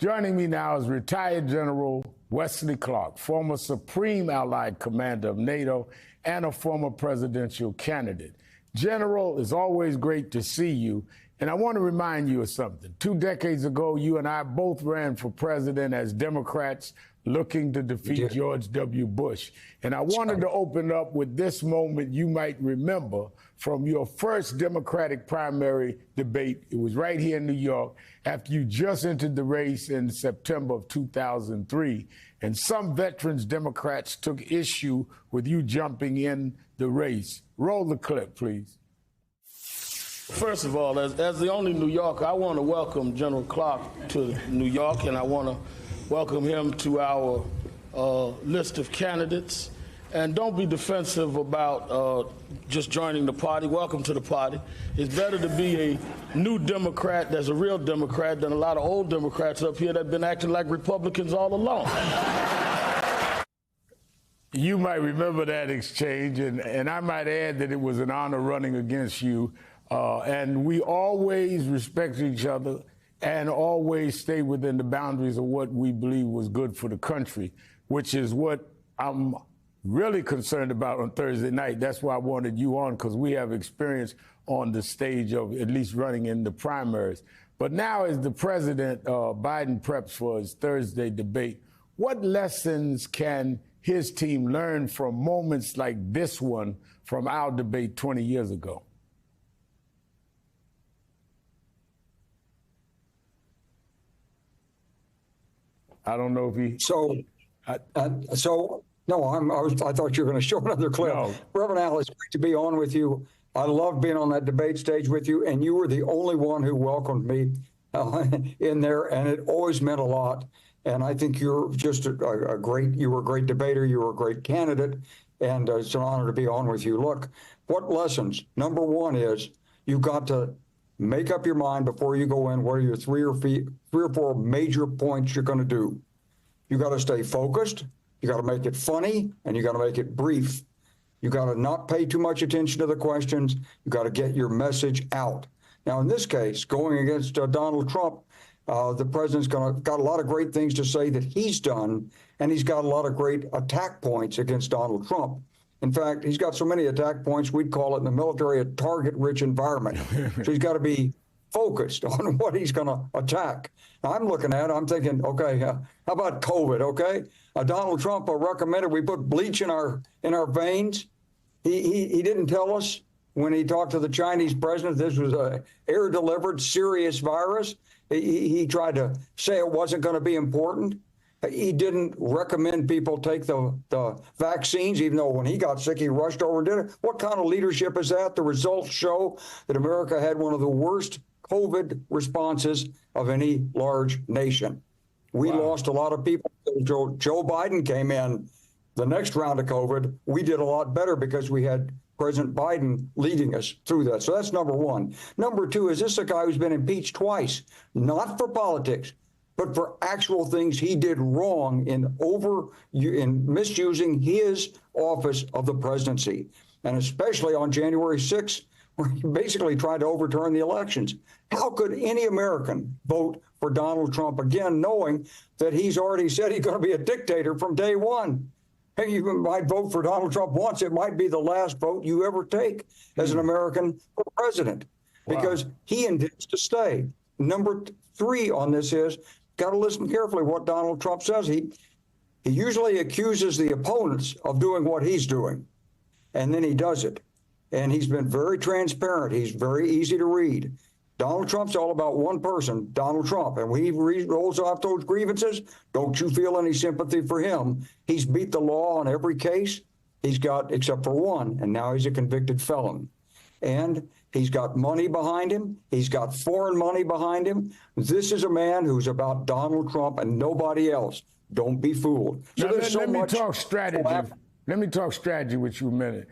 Joining me now is retired General Wesley Clark, former Supreme Allied Commander of NATO and a former presidential candidate. General, it's always great to see you. And I want to remind you of something. 2 decades ago, you and I both ran for president as Democrats looking to defeat George W. Bush. And I wanted to open up with this moment you might remember from your first Democratic primary debate. It was right here in New York after you just entered the race in September of 2003. And some veterans Democrats took issue with you jumping in the race. Roll the clip, please. First of all, as the only New Yorker, I want to welcome General Clark to New York, and I want to welcome him to our list of candidates. And don't be defensive about just joining the party. Welcome to the party. It's better to be a new Democrat that's a real Democrat than a lot of old Democrats up here that have been acting like Republicans all along. You might remember that exchange, and I might add that it was an honor running against you. And we always respect each other and always stay within the boundaries of what we believe was good for the country, which is what I'm really concerned about on Thursday night. That's why I wanted you on, because we have experience on the stage of at least running in the primaries. But now as the president, Biden preps for his Thursday debate, what lessons can his team learn from moments like this one from our debate 20 years ago? I don't know if he. No, I thought you were going to show another clip. No. Reverend Al, it's great to be on with you. I love being on that debate stage with you, and you were the only one who welcomed me in there, and it always meant a lot. And I think you're just you were a great debater, you were a great candidate, and it's an honor to be on with you. Look, what lessons? Number one is you've got to make up your mind before you go in what are your three or four major points you're going to do. You got to stay focused. You got to make it funny, and you got to make it brief. You got to not pay too much attention to the questions. You got to get your message out. Now, in this case, going against Donald Trump, the president's got a lot of great things to say that he's done, and he's got a lot of great attack points against Donald Trump. In fact, he's got so many attack points, we'd call it in the military a target-rich environment. So he's got to be focused on what he's going to attack. Now, I'm looking at it, I'm thinking, okay, how about COVID, okay? Donald Trump recommended we put bleach in our veins. He didn't tell us when he talked to the Chinese president this was a air-delivered serious virus. He tried to say it wasn't going to be important. He didn't recommend people take the vaccines, even though when he got sick, he rushed over and did it. What kind of leadership is that? The results show that America had one of the worst COVID responses of any large nation. We lost a lot of people. Joe Biden came in the next round of COVID. We did a lot better because we had President Biden leading us through that. So that's number one. Number two is this a guy who's been impeached twice, not for politics, but for actual things he did wrong in misusing his office of the presidency, and especially on January 6th, where he basically tried to overturn the elections. How could any American vote for Donald Trump again, knowing that he's already said he's going to be a dictator from day one? Hey, you might vote for Donald Trump once. It might be the last vote you ever take as an American for president, because he intends to stay. Number three on this is, got to listen carefully what Donald Trump says. He usually accuses the opponents of doing what he's doing, and then he does it. And he's been very transparent. He's very easy to read. Donald Trump's all about one person, Donald Trump. And when he rolls off those grievances, don't you feel any sympathy for him. He's beat the law on every case he's got, except for one, and now he's a convicted felon. And he's got money behind him. He's got foreign money behind him. This is a man who's about Donald Trump and nobody else. Don't be fooled. So now, let me talk strategy. Let me talk strategy with you a minute.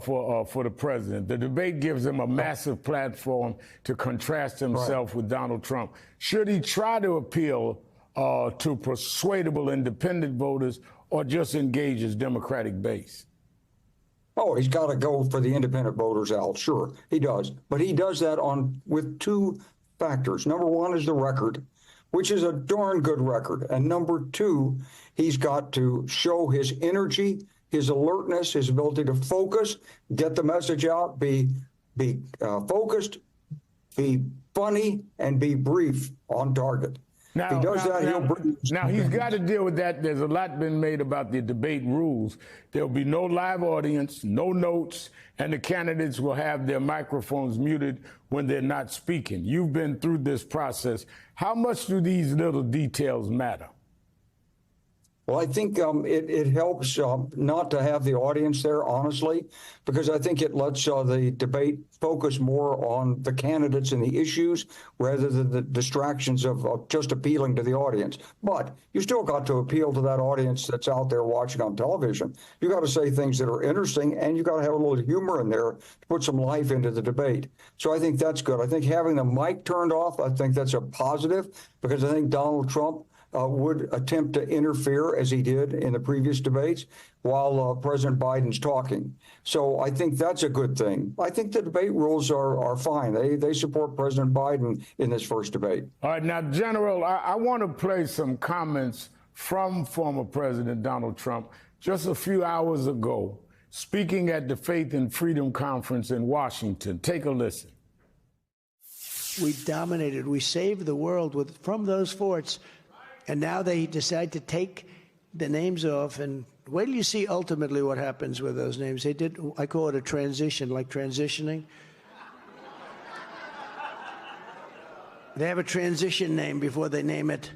For the president. The debate gives him a massive platform to contrast himself with Donald Trump. Should he try to appeal to persuadable independent voters or just engage his Democratic base? Oh, he's got to go for the independent voters, Al. Sure, he does. But he does that with two factors. Number one is the record. which is a darn good record. And number two, he's got to show his energy, his alertness, his ability to focus, get the message out, be focused, be funny, and be brief on target. Now, if he does that, he'll bring. Now, he's got to deal with that. There's a lot been made about the debate rules. There'll be no live audience, no notes, and the candidates will have their microphones muted when they're not speaking. You've been through this process. How much do these little details matter? Well, I think it helps not to have the audience there, honestly, because I think it lets the debate focus more on the candidates and the issues rather than the distractions of just appealing to the audience. But you still got to appeal to that audience that's out there watching on television. You got to say things that are interesting, and you got to have a little humor in there to put some life into the debate. So I think that's good. I think having the mic turned off, I think that's a positive, because I think Donald Trump would attempt to interfere, as he did in the previous debates, while President Biden's talking. So I think that's a good thing. I think the debate rules are fine. They support President Biden in this first debate. All right, now, General, I want to play some comments from former President Donald Trump just a few hours ago, speaking at the Faith and Freedom Conference in Washington. Take a listen. We dominated. We saved the world from those forts. And now they decide to take the names off, and wait till you see ultimately what happens with those names. They did, I call it a transition, like transitioning. They have a transition name before they name it.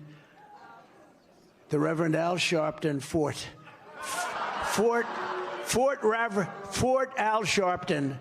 The Reverend Al Sharpton Fort. Fort Al Sharpton.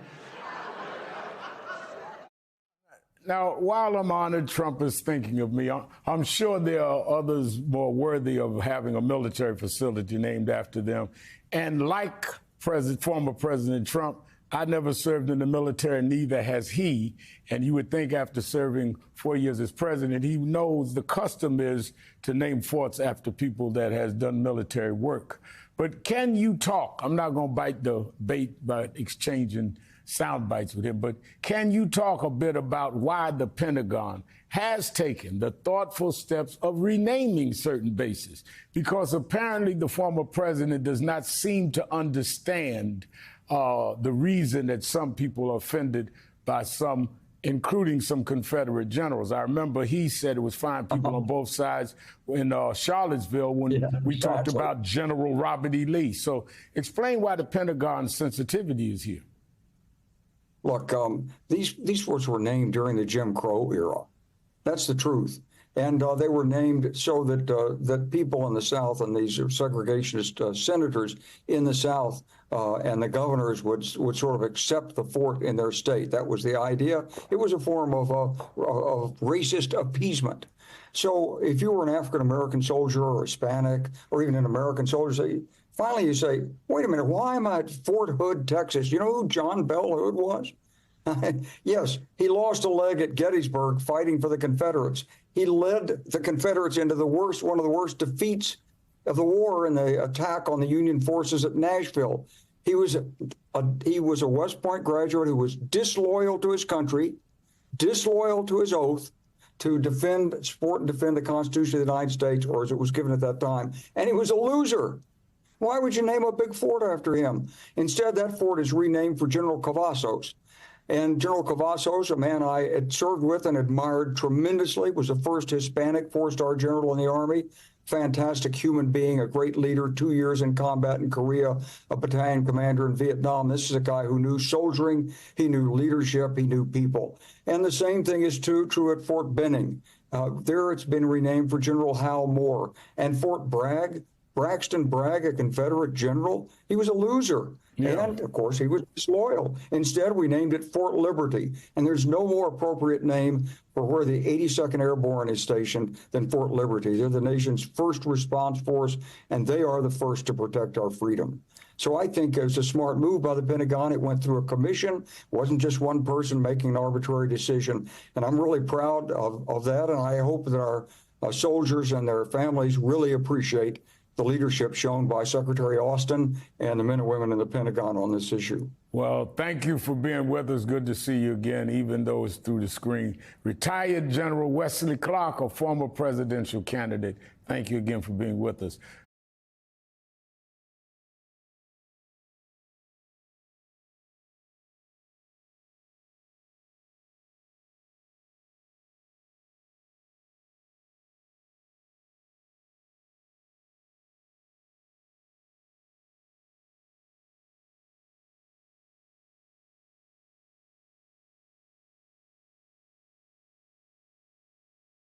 Now, while I'm honored Trump is thinking of me, I'm sure there are others more worthy of having a military facility named after them. And like former President Trump, I never served in the military, neither has he. And you would think after serving 4 years as president, he knows the custom is to name forts after people that has done military work. But can you talk? I'm not going to bite the bait by exchanging sound bites with him, but can you talk a bit about why the Pentagon has taken the thoughtful steps of renaming certain bases? Because apparently the former president does not seem to understand the reason that some people are offended by some, including some Confederate generals. I remember he said it was fine people on both sides in Charlottesville when we talked about General Robert E. Lee. So explain why the Pentagon's sensitivity is here. Look, these forts were named during the Jim Crow era. That's the truth. And they were named so that that people in the South and these segregationist senators in the South and the governors would sort of accept the fort in their state. That was the idea. It was a form of racist appeasement. So if you were an African-American soldier or Hispanic or even an American soldier, finally you say, wait a minute, why am I at Fort Hood, Texas? You know who John Bell Hood was? Yes, he lost a leg at Gettysburg fighting for the Confederates. He led the Confederates into one of the worst defeats of the war in the attack on the Union forces at Nashville. He was a West Point graduate who was disloyal to his country, disloyal to his oath to support and defend the Constitution of the United States, or as it was given at that time. And he was a loser. Why would you name a big fort after him? Instead, that fort is renamed for General Cavazos. And General Cavazos, a man I had served with and admired tremendously, was the first Hispanic four-star general in the Army. Fantastic human being, a great leader, 2 years in combat in Korea, a battalion commander in Vietnam. This is a guy who knew soldiering, he knew leadership, he knew people. And the same thing is true at Fort Benning. There it's been renamed for General Hal Moore. And Fort Bragg, Braxton Bragg, a Confederate general, he was a loser. Yeah. And, of course, he was disloyal. Instead, we named it Fort Liberty. And there's no more appropriate name for where the 82nd Airborne is stationed than Fort Liberty. They're the nation's first response force, and they are the first to protect our freedom. So I think it was a smart move by the Pentagon. It went through a commission. It wasn't just one person making an arbitrary decision. And I'm really proud of that, and I hope that our soldiers and their families really appreciate the leadership shown by Secretary Austin and the men and women in the Pentagon on this issue. Well, thank you for being with us. Good to see you again, even though it's through the screen. Retired General Wesley Clark, a former presidential candidate. Thank you again for being with us.